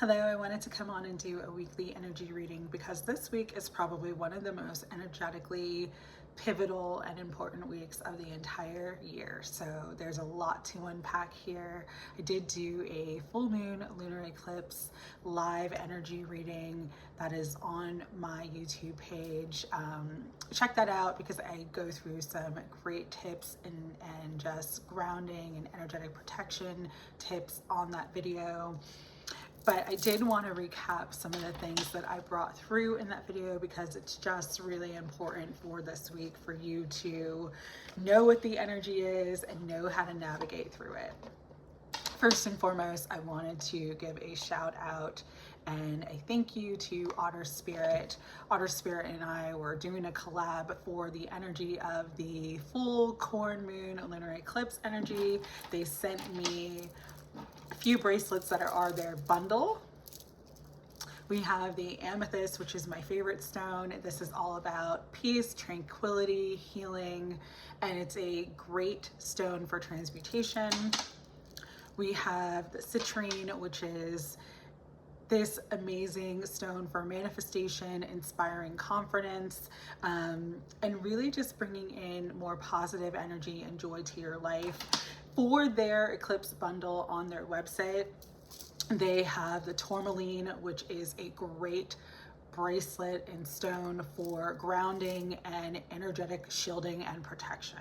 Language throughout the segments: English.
Hello, I wanted to come on and do a weekly energy reading because this week is probably one of the most energetically pivotal and important weeks of the entire year. So there's a lot to unpack here. I did do a full moon lunar eclipse live energy reading that is on my YouTube page. Check that out because I go through some great tips and just grounding and energetic protection tips on that video. But I did want to recap some of the things that I brought through in that video because it's just really important for this week for you to know what the energy is and know how to navigate through it. First and foremost, I wanted to give a shout out and a thank you to Otter Spirit. Otter Spirit and I were doing a collab for the energy of the full corn moon lunar eclipse energy. They sent me a few bracelets that are their bundle. We have the amethyst, which is my favorite stone. This is all about peace, tranquility, healing, and it's a great stone for transmutation. We have the citrine, which is this amazing stone for manifestation, inspiring confidence, and really just bringing in more positive energy and joy to your life. For their eclipse bundle on their website, they have the tourmaline, which is a great bracelet and stone for grounding and energetic shielding and protection.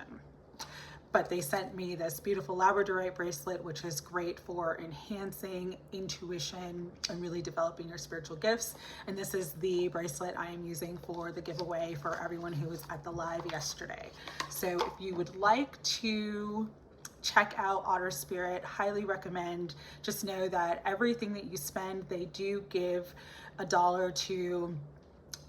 But they sent me this beautiful labradorite bracelet, which is great for enhancing intuition and really developing your spiritual gifts. And this is the bracelet I am using for the giveaway for everyone who was at the live yesterday. So if you would like to check out Otter Spirit, highly recommend. Just know that everything that you spend, they do give $1 to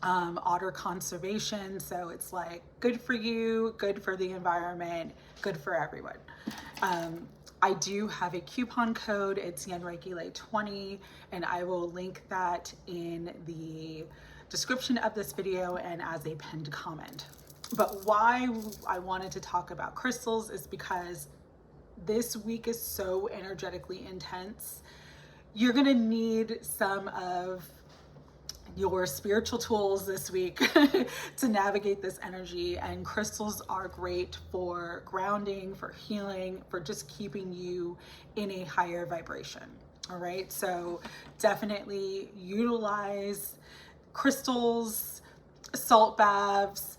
otter conservation. So it's like good for you, good for the environment, good for everyone. I do have a coupon code. It's YinReikiLight 20, and I will link that in the description of this video and as a pinned comment. But why I wanted to talk about crystals is because this week is so energetically intense. You're gonna need some of your spiritual tools this week to navigate this energy, and crystals are great for grounding, for healing, for just keeping you in a higher vibration. All right, so definitely utilize crystals, salt baths,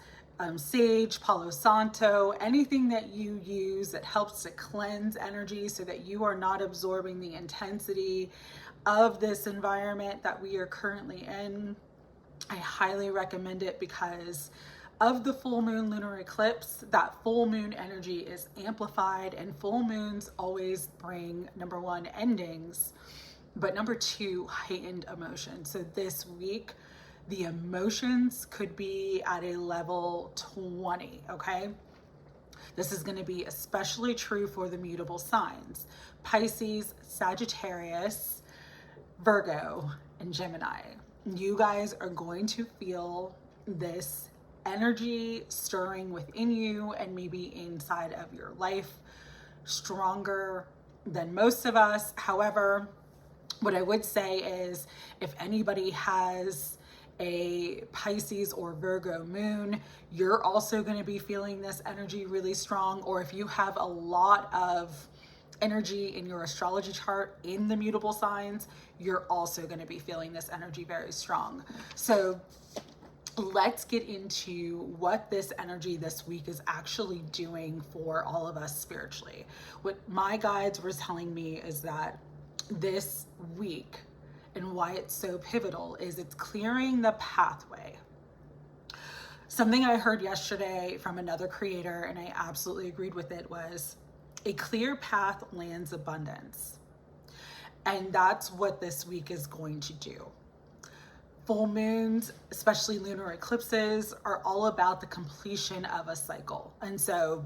sage, Palo Santo, anything that you use that helps to cleanse energy so that you are not absorbing the intensity of this environment that we are currently in. I highly recommend it because of the full moon lunar eclipse. That full moon energy is amplified, and full moons always bring, number one, endings, but number two, heightened emotion. So this week, the emotions could be at a level 20, okay? This is going to be especially true for the mutable signs: Pisces, Sagittarius, Virgo, and Gemini. You guys are going to feel this energy stirring within you and maybe inside of your life stronger than most of us. However, what I would say is if anybody has a Pisces or Virgo moon, you're also going to be feeling this energy really strong. Or if you have a lot of energy in your astrology chart in the mutable signs, you're also going to be feeling this energy very strong. So let's get into what this energy this week is actually doing for all of us spiritually. What my guides were telling me is that this week, and why it's so pivotal, is it's clearing the pathway. Something I heard yesterday from another creator, and I absolutely agreed with it, was a clear path lands abundance. And that's what this week is going to do. Full moons, especially lunar eclipses, are all about the completion of a cycle. And so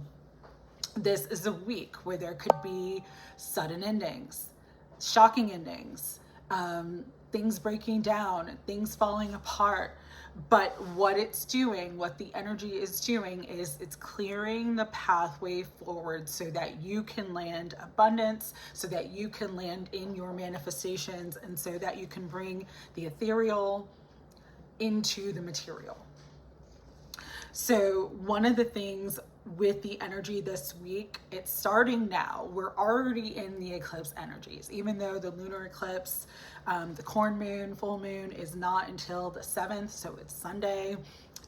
this is a week where there could be sudden endings, shocking endings, things breaking down, things falling apart. But what it's doing, what the energy is doing, is it's clearing the pathway forward so that you can land abundance, so that you can land in your manifestations, and so that you can bring the ethereal into the material. So one of the things with the energy this week, it's starting now. We're already in the eclipse energies, even though the lunar eclipse, the corn moon, full moon is not until the 7th. So it's Sunday.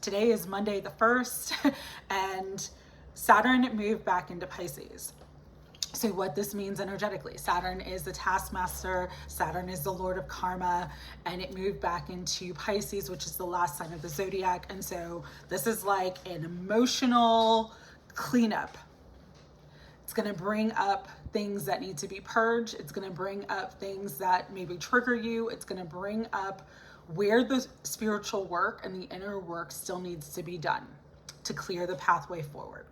Today is Monday the 1st, and Saturn moved back into Pisces. So what this means energetically, Saturn is the taskmaster, Saturn is the lord of karma, and it moved back into Pisces, which is the last sign of the zodiac. And so this is like an emotional cleanup. It's going to bring up things that need to be purged. It's going to bring up things that maybe trigger you. It's going to bring up where the spiritual work and the inner work still needs to be done to clear the pathway forward.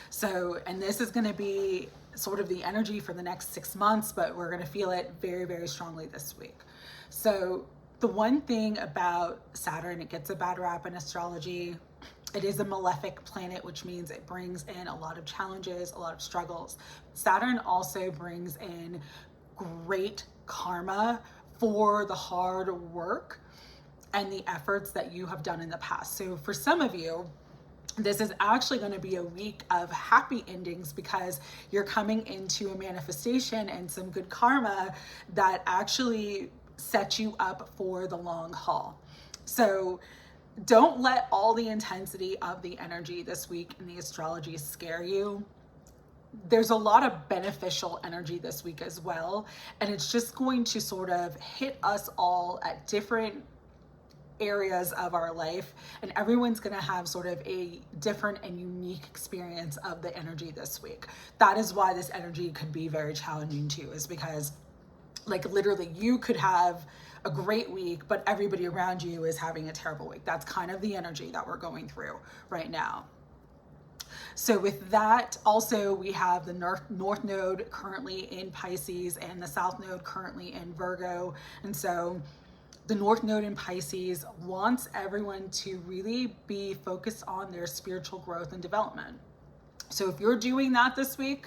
So, and this is going to be sort of the energy for the next 6 months, but we're going to feel it very, very strongly this week. So the one thing about Saturn, it gets a bad rap in astrology. It is a malefic planet, which means it brings in a lot of challenges, a lot of struggles. Saturn also brings in great karma for the hard work and the efforts that you have done in the past. So for some of you, this is actually going to be a week of happy endings because you're coming into a manifestation and some good karma that actually set you up for the long haul. So don't let all the intensity of the energy this week in the astrology scare you. There's a lot of beneficial energy this week as well. And it's just going to sort of hit us all at different areas of our life, and everyone's going to have sort of a different and unique experience of the energy this week. That is why this energy could be very challenging too, is because like literally you could have a great week, but everybody around you is having a terrible week. That's kind of the energy that we're going through right now. So with that, also we have the North Node currently in Pisces and the South Node currently in Virgo. And so the North Node in Pisces wants everyone to really be focused on their spiritual growth and development. So if you're doing that this week,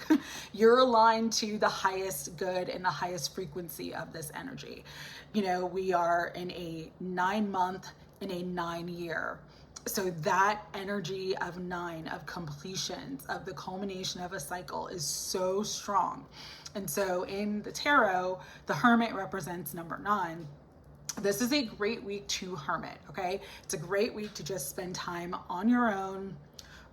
you're aligned to the highest good and the highest frequency of this energy. You know, we are in a 9-month, in a 9-year. So that energy of 9, of completions, of the culmination of a cycle is so strong. And so in the tarot, the Hermit represents number 9. This is a great week to hermit, okay? It's a great week to just spend time on your own,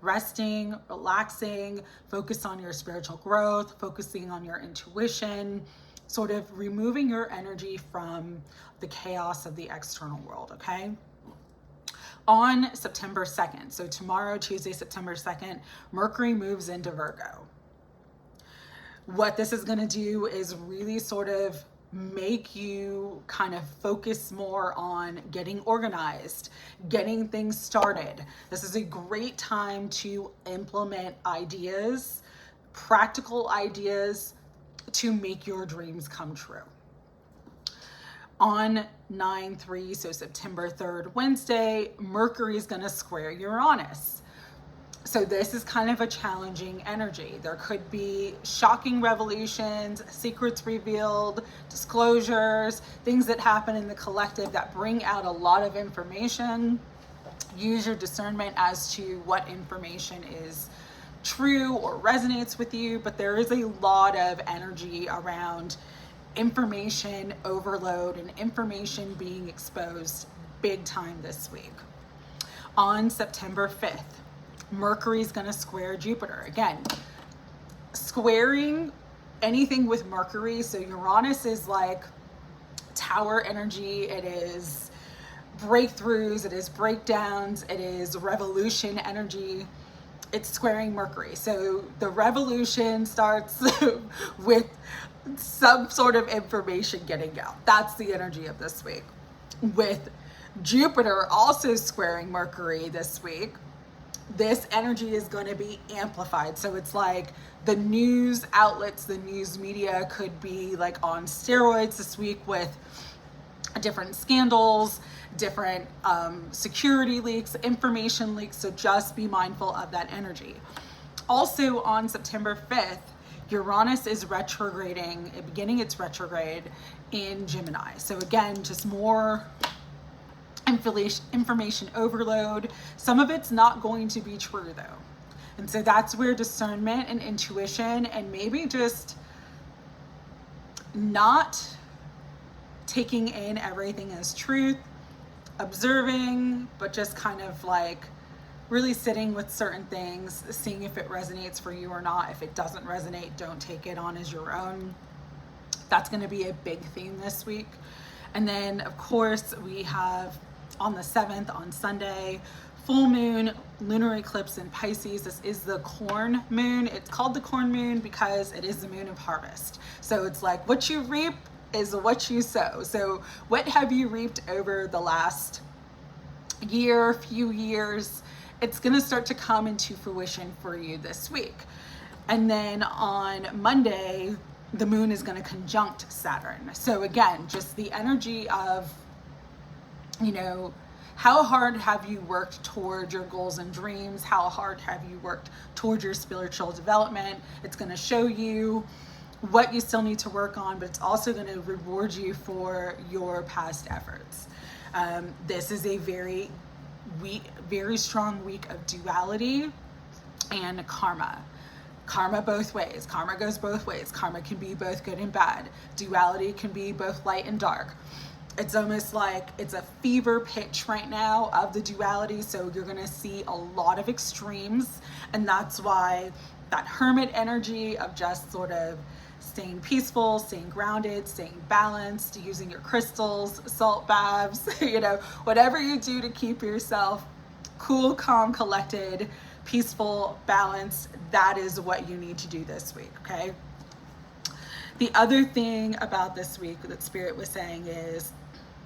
resting, relaxing, focus on your spiritual growth, focusing on your intuition, sort of removing your energy from the chaos of the external world, okay? On September 2nd, so tomorrow, Tuesday, September 2nd, Mercury moves into Virgo. What this is going to do is really sort of make you kind of focus more on getting organized, getting things started. This is a great time to implement ideas, practical ideas to make your dreams come true. On 9/3, so September 3rd, Wednesday, Mercury is going to square Uranus. So this is kind of a challenging energy. There could be shocking revelations, secrets revealed, disclosures, things that happen in the collective that bring out a lot of information. Use your discernment as to what information is true or resonates with you, but there is a lot of energy around information overload and information being exposed big time this week. On September 5th, Mercury is going to square Jupiter. Again, squaring anything with Mercury. So Uranus is like tower energy. It is breakthroughs. It is breakdowns. It is revolution energy. It's squaring Mercury. So the revolution starts with some sort of information getting out. That's the energy of this week. With Jupiter also squaring Mercury this week, this energy is going to be amplified. So it's like the news outlets, the news media could be like on steroids this week with different scandals, different security leaks, information leaks. So just be mindful of that energy. Also on September 5th, Uranus is retrograding, beginning its retrograde in Gemini. So again, just more information overload. Some of it's not going to be true though. And so that's where discernment and intuition and maybe just not taking in everything as truth, observing, but just kind of like really sitting with certain things, seeing if it resonates for you or not. If it doesn't resonate, don't take it on as your own. That's going to be a big theme this week. And then of course we have on the 7th, on Sunday, full moon, lunar eclipse in Pisces. This is the corn moon. It's called the corn moon because it is the moon of harvest. So it's like what you reap is what you sow. So what have you reaped over the last year, few years? It's going to start to come into fruition for you this week. And then on Monday, the moon is going to conjunct Saturn. So again, just the energy of, you know, how hard have you worked toward your goals and dreams? How hard have you worked toward your spiritual development? It's going to show you what you still need to work on, but it's also going to reward you for your past efforts. This is a very strong week of duality and karma. Karma both ways. Karma goes both ways. Karma can be both good and bad. Duality can be both light and dark. It's almost like it's a fever pitch right now of the duality. So you're going to see a lot of extremes. And that's why that hermit energy of just sort of staying peaceful, staying grounded, staying balanced, using your crystals, salt baths, you know, whatever you do to keep yourself cool, calm, collected, peaceful, balanced, that is what you need to do this week, okay? The other thing about this week that Spirit was saying is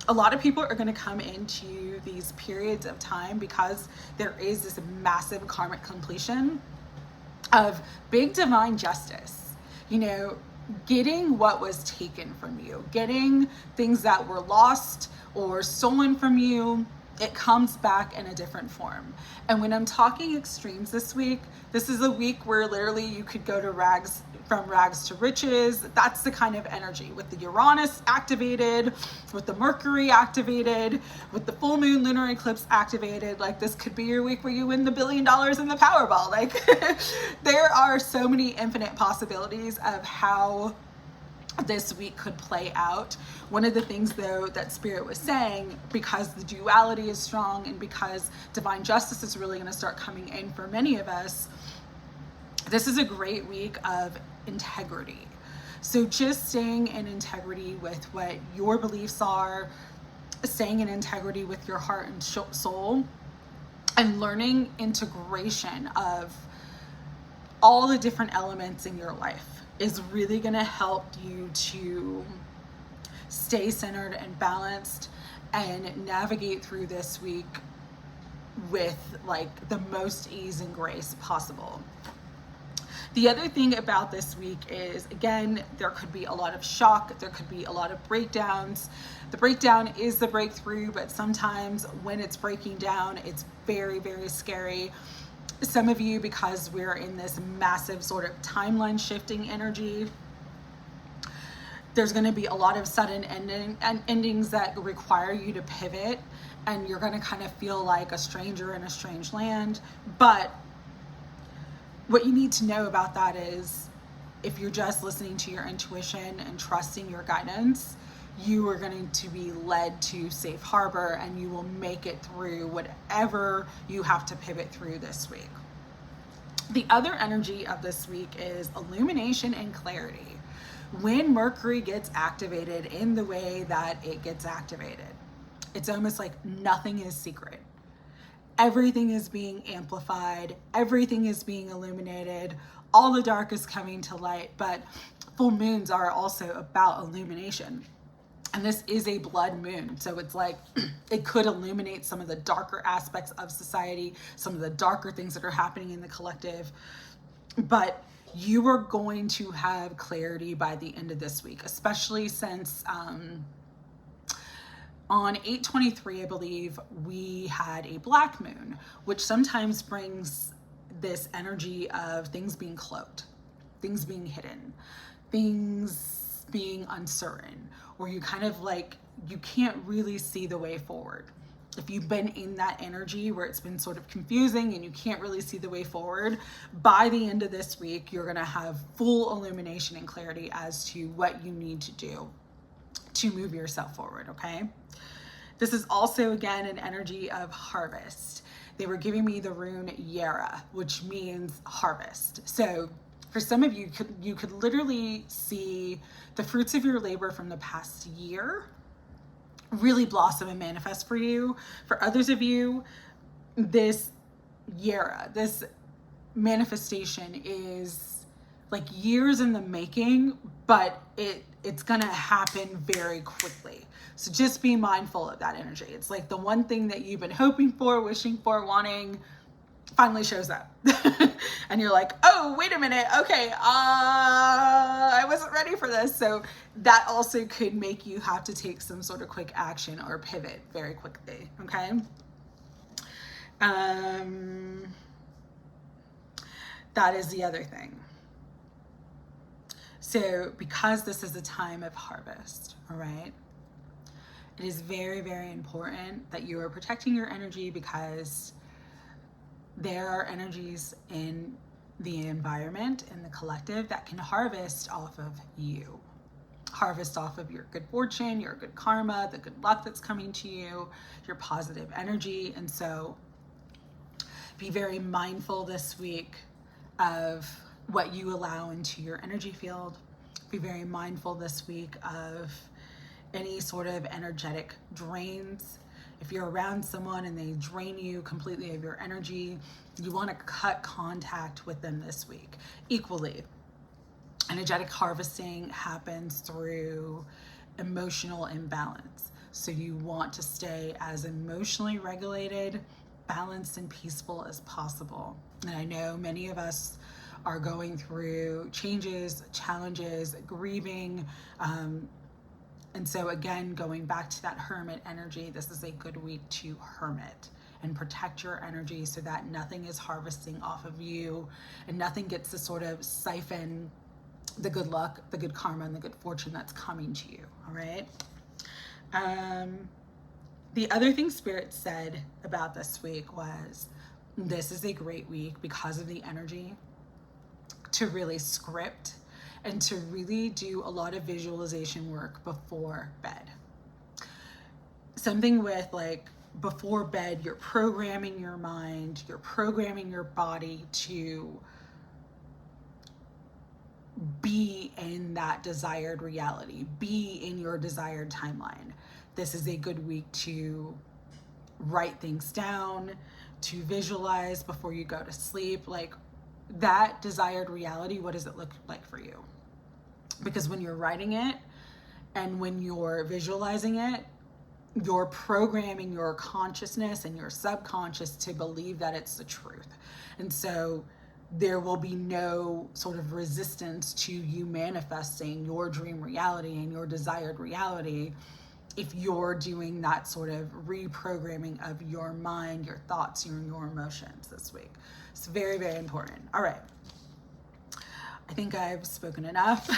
a lot of people are going to come into these periods of time because there is this massive karmic completion of big divine justice, you know, getting what was taken from you, getting things that were lost or stolen from you. It comes back in a different form. And when I'm talking extremes this week, this is a week where literally you could go to from rags to riches. That's the kind of energy with the Uranus activated, with the Mercury activated, with the full moon lunar eclipse activated. Like this could be your week where you win the $1 billion in the Powerball. Like there are so many infinite possibilities of how this week could play out. One of the things though that Spirit was saying, because the duality is strong and because divine justice is really going to start coming in for many of us, this is a great week of integrity. So just staying in integrity with what your beliefs are, staying in integrity with your heart and soul, and learning integration of all the different elements in your life is really going to help you to stay centered and balanced and navigate through this week with like the most ease and grace possible. The other thing about this week is, again, there could be a lot of shock, there could be a lot of breakdowns. The breakdown is the breakthrough, but sometimes when it's breaking down, it's very, very scary. Some of you, because we're in this massive sort of timeline shifting energy, there's going to be a lot of sudden endings that require you to pivot, and you're going to kind of feel like a stranger in a strange land. But what you need to know about that is, if you're just listening to your intuition and trusting your guidance, you are going to be led to safe harbor and you will make it through whatever you have to pivot through this week. The other energy of this week is illumination and clarity. When Mercury gets activated in the way that it gets activated, it's almost like nothing is secret. Everything is being amplified, everything is being illuminated, all the dark is coming to light, but full moons are also about illumination. And this is a blood moon. So it's like, it could illuminate some of the darker aspects of society, some of the darker things that are happening in the collective. But you are going to have clarity by the end of this week, especially since on 8/23, I believe, we had a black moon, which sometimes brings this energy of things being cloaked, things being hidden, things being uncertain, or you kind of like, you can't really see the way forward. If you've been in that energy where it's been sort of confusing and you can't really see the way forward, by the end of this week, you're gonna have full illumination and clarity as to what you need to do to move yourself forward, okay? This is also, again, an energy of harvest. They were giving me the rune Yara, which means harvest. So for some of you, you could literally see the fruits of your labor from the past year really blossom and manifest for you. For others of you, this Yara, this manifestation is like years in the making, but it's gonna happen very quickly. So just be mindful of that energy. It's like the one thing that you've been hoping for, wishing for, wanting, finally shows up. And you're like, oh, wait a minute. Okay, I wasn't ready for this. So that also could make you have to take some sort of quick action or pivot very quickly, okay? That is the other thing. So because this is a time of harvest, all right, it is very, very important that you are protecting your energy, because there are energies in the environment, in the collective, that can harvest off of you. Harvest off of your good fortune, your good karma, the good luck that's coming to you, your positive energy. And so be very mindful this week of what you allow into your energy field. Be very mindful this week of any sort of energetic drains. If you're around someone and they drain you completely of your energy, you want to cut contact with them this week. Equally, energetic harvesting happens through emotional imbalance. So you want to stay as emotionally regulated, balanced, and peaceful as possible. And I know many of us are going through changes, challenges, grieving. And so again, going back to that hermit energy, this is a good week to hermit and protect your energy so that nothing is harvesting off of you and nothing gets to sort of siphon the good luck, the good karma, and the good fortune that's coming to you, all right? The other thing Spirit said about this week was, this is a great week because of the energy to really script and to really do a lot of visualization work before bed. Something with like, before bed, you're programming your mind, you're programming your body to be in that desired reality, be in your desired timeline. This is a good week to write things down, to visualize before you go to sleep. Like that desired reality, what does it look like for you? Because when you're writing it and when you're visualizing it, you're programming your consciousness and your subconscious to believe that it's the truth. And so there will be no sort of resistance to you manifesting your dream reality and your desired reality if you're doing that sort of reprogramming of your mind, your thoughts, your emotions this week. It's very, very important. All right. I think I've spoken enough.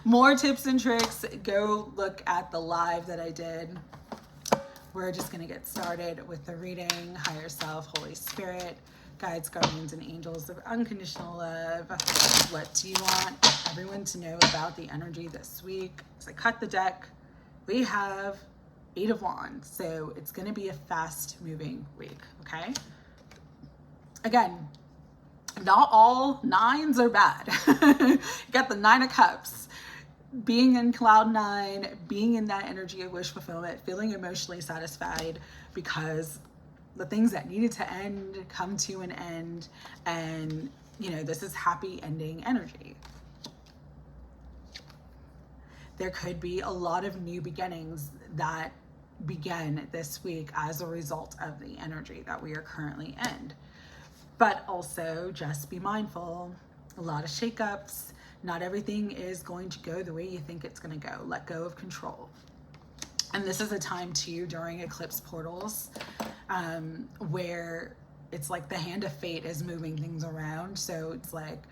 More tips and tricks, go look at the live that I did. We're just going to get started with the reading. Higher self, Holy Spirit, guides, guardians, and angels of unconditional love. What do you want everyone to know about the energy this week? As I cut the deck, we have 8 of Wands. So it's going to be a fast moving week. Okay. Again, not all 9s are bad. You got the 9 of Cups. Being in cloud 9, being in that energy of wish fulfillment, feeling emotionally satisfied because the things that needed to end come to an end. And, you know, this is happy ending energy. There could be a lot of new beginnings that begin this week as a result of the energy that we are currently in. But also just be mindful, a lot of shakeups. Not everything is going to go the way you think it's going to go. Let go of control. And this is a time too during eclipse portals where it's like the hand of fate is moving things around. So it's like,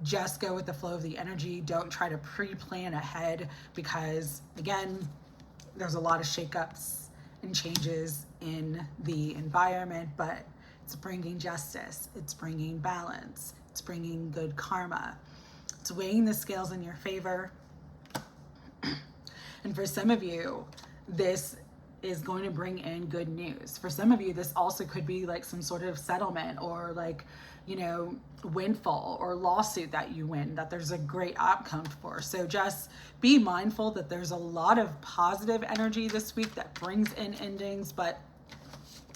just go with the flow of the energy. Don't try to pre-plan ahead, because again, there's a lot of shakeups and changes in the environment, but it's bringing justice. It's bringing balance. It's bringing good karma. It's weighing the scales in your favor. And for some of you, this is going to bring in good news. For some of you, this also could be like some sort of settlement or like, you know, windfall or lawsuit that you win, that there's a great outcome for. So just be mindful that there's a lot of positive energy this week that brings in endings, but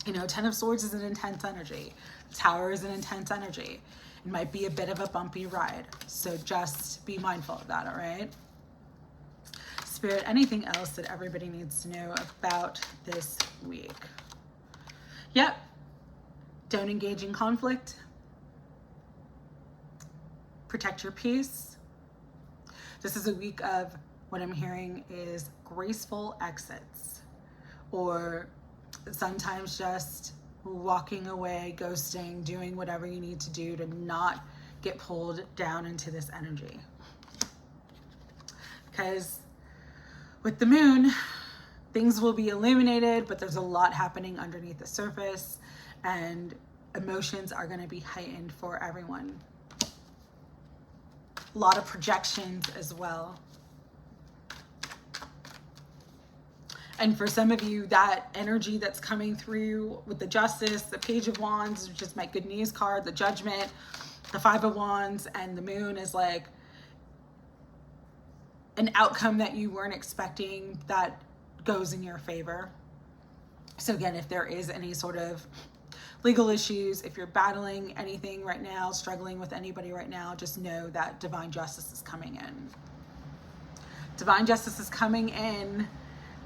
you know, 10 of Swords is an intense energy. Tower is an intense energy. It might be a bit of a bumpy ride. So just be mindful of that, all right? Spirit, anything else that everybody needs to know about this week? Yep. Don't engage in conflict. Protect your peace. This is a week of, what I'm hearing is graceful exits, or sometimes just walking away, ghosting, doing whatever you need to do to not get pulled down into this energy. Because with the moon, things will be illuminated, but there's a lot happening underneath the surface, and emotions are going to be heightened for everyone. A lot of projections as well. And for some of you, that energy that's coming through with the Justice, the Page of Wands, which is my good news card, the Judgment, the Five of Wands, and the Moon is like an outcome that you weren't expecting that goes in your favor. So again, if there is any sort of legal issues, if you're battling anything right now, struggling with anybody right now, just know that divine justice is coming in. Divine justice is coming in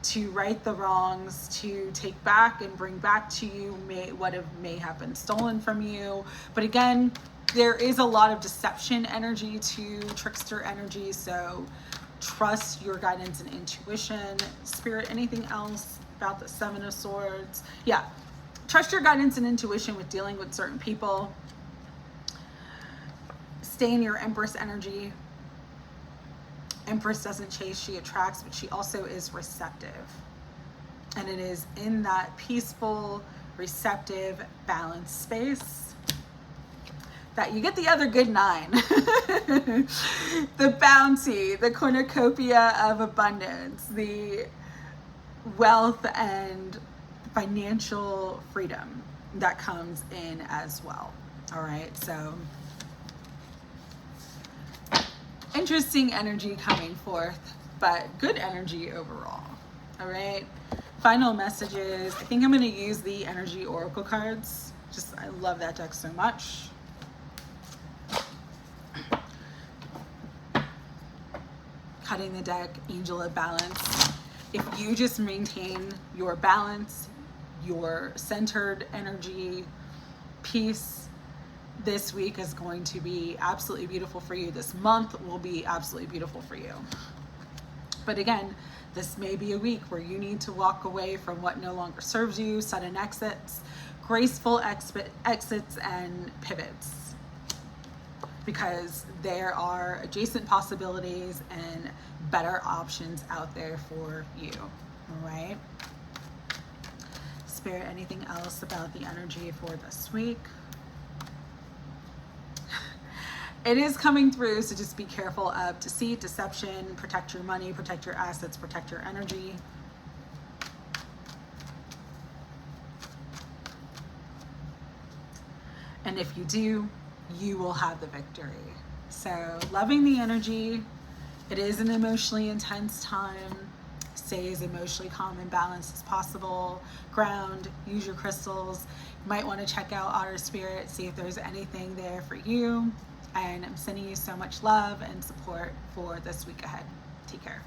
to right the wrongs, to take back and bring back to you what may have been stolen from you. But again, there is a lot of deception energy to trickster energy, so trust your guidance and intuition. Spirit, anything else about the Seven of Swords? Yeah, trust your guidance and intuition with dealing with certain people. Stay in your Empress energy. Empress doesn't chase, she attracts, but she also is receptive. And it is in that peaceful, receptive, balanced space that you get the other good 9. The bounty, the cornucopia of abundance, the wealth and financial freedom that comes in as well. All right, so interesting energy coming forth, but good energy overall. All right, final messages. I think I'm going to use the energy oracle cards. I love that deck so much. Cutting the deck, Angel of Balance. If you just maintain your balance, your centered energy, peace, this week is going to be absolutely beautiful for you. This month will be absolutely beautiful for you. But again, this may be a week where you need to walk away from what no longer serves you, sudden exits, graceful exits and pivots, because there are adjacent possibilities and better options out there for you. All right. Spirit, anything else about the energy for this week? It is coming through, so just be careful of deceit, deception, protect your money, protect your assets, protect your energy. And if you do, you will have the victory. So loving the energy. It is an emotionally intense time. Stay as emotionally calm and balanced as possible. Ground, use your crystals. You might want to check out Otter Spirit, see if there's anything there for you. And I'm sending you so much love and support for this week ahead. Take care.